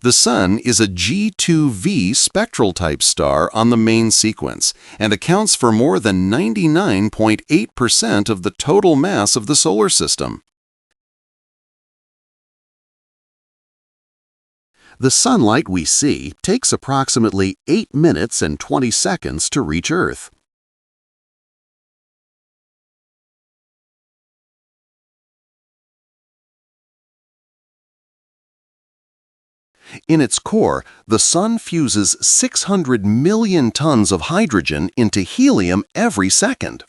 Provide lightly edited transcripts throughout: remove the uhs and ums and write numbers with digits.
The Sun is a G2V spectral type star on the main sequence and accounts for more than 99.8% of the total mass of the solar system. The sunlight we see takes approximately 8 minutes and 20 seconds to reach Earth. In its core, the Sun fuses 600 million tons of hydrogen into helium every second.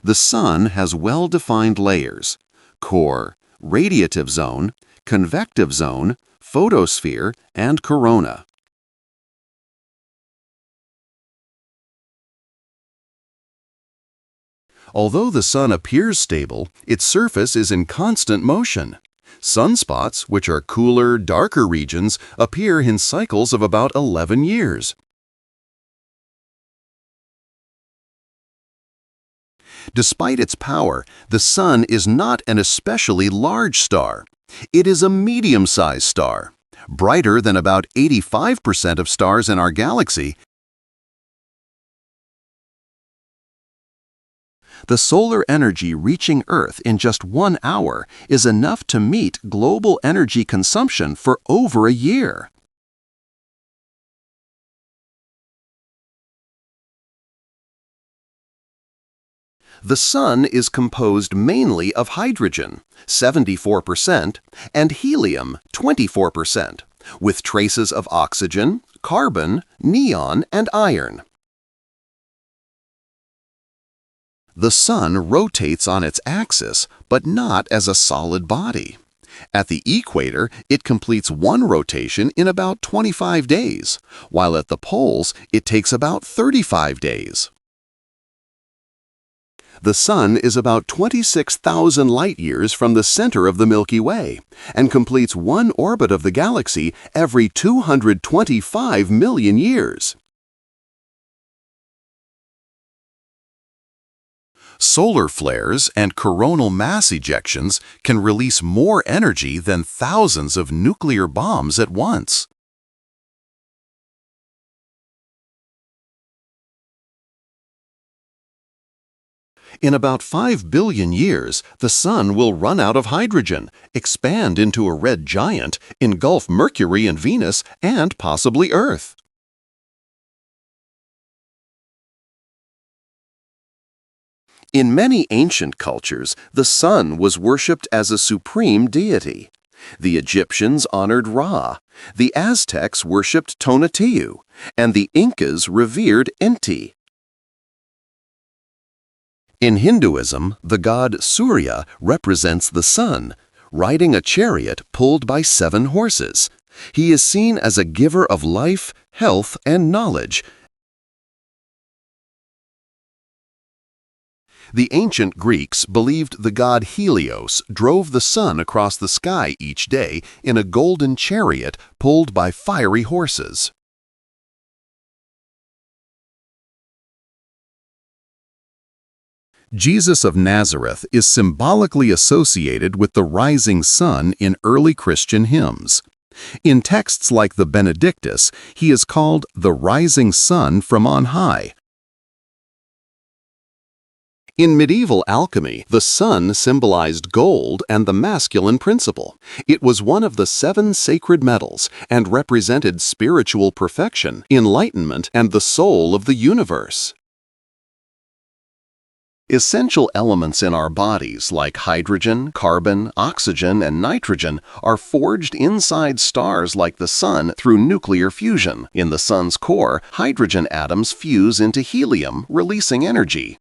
The Sun has well-defined layers: core, radiative zone, convective zone, photosphere, and corona. Although the Sun appears stable, its surface is in constant motion. Sunspots, which are cooler, darker regions, appear in cycles of about 11 years. Despite its power, the Sun is not an especially large star. It is a medium-sized star, brighter than about 85% of stars in our galaxy. The solar energy reaching Earth in just 1 hour is enough to meet global energy consumption for over a year. The Sun is composed mainly of hydrogen, 74%, and helium, 24%, with traces of oxygen, carbon, neon, and iron. The Sun rotates on its axis, but not as a solid body. At the equator, it completes one rotation in about 25 days, while at the poles, it takes about 35 days. The Sun is about 26,000 light-years from the center of the Milky Way and completes one orbit of the galaxy every 225 million years. Solar flares and coronal mass ejections can release more energy than thousands of nuclear bombs at once. In about 5 billion years, the Sun will run out of hydrogen, expand into a red giant, engulf Mercury and Venus, and possibly Earth. In many ancient cultures, the Sun was worshipped as a supreme deity. The Egyptians honored Ra, the Aztecs worshipped Tonatiuh, and the Incas revered Inti. In Hinduism, the god Surya represents the Sun, riding a chariot pulled by 7 horses. He is seen as a giver of life, health, and knowledge. The ancient Greeks believed the god Helios drove the Sun across the sky each day in a golden chariot pulled by fiery horses. Jesus of Nazareth is symbolically associated with the rising sun in early Christian hymns. In texts like the Benedictus, he is called the rising sun from on high. In medieval alchemy, the sun symbolized gold and the masculine principle. It was one of the 7 sacred metals and represented spiritual perfection, enlightenment, and the soul of the universe. Essential elements in our bodies like hydrogen, carbon, oxygen, and nitrogen are forged inside stars like the Sun through nuclear fusion. In the Sun's core, hydrogen atoms fuse into helium, releasing energy.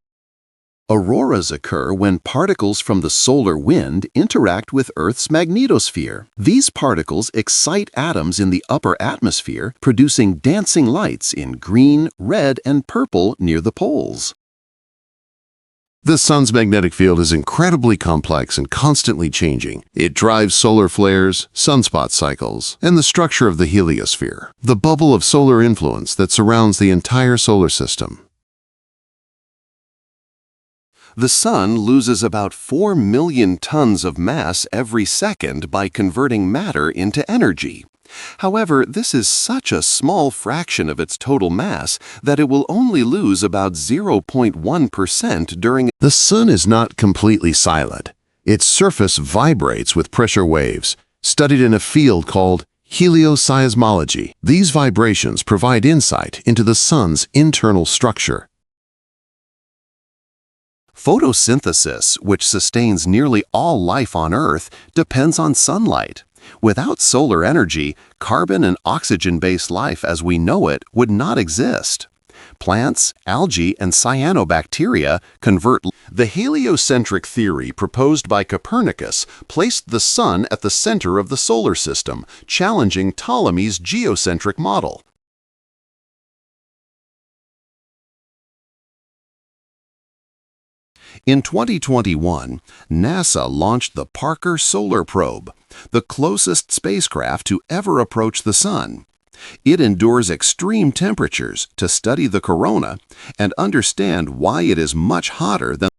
Auroras occur when particles from the solar wind interact with Earth's magnetosphere. These particles excite atoms in the upper atmosphere, producing dancing lights in green, red, and purple near the poles. The Sun's magnetic field is incredibly complex and constantly changing. It drives solar flares, sunspot cycles, and the structure of the heliosphere, the bubble of solar influence that surrounds the entire solar system. The Sun loses about 4 million tons of mass every second by converting matter into energy. However, this is such a small fraction of its total mass that it will only lose about 0.1% during. The Sun is not completely silent. Its surface vibrates with pressure waves, studied in a field called Helios. These vibrations provide insight into the Sun's internal structure. Photosynthesis, which sustains nearly all life on Earth, depends on sunlight. Without solar energy, carbon and oxygen-based life as we know it would not exist. Plants, algae, and cyanobacteria convert. The heliocentric theory proposed by Copernicus placed the Sun at the center of the solar system, challenging Ptolemy's geocentric model. In 2021, NASA launched the Parker Solar Probe, the closest spacecraft to ever approach the Sun. It endures extreme temperatures to study the corona and understand why it is much hotter than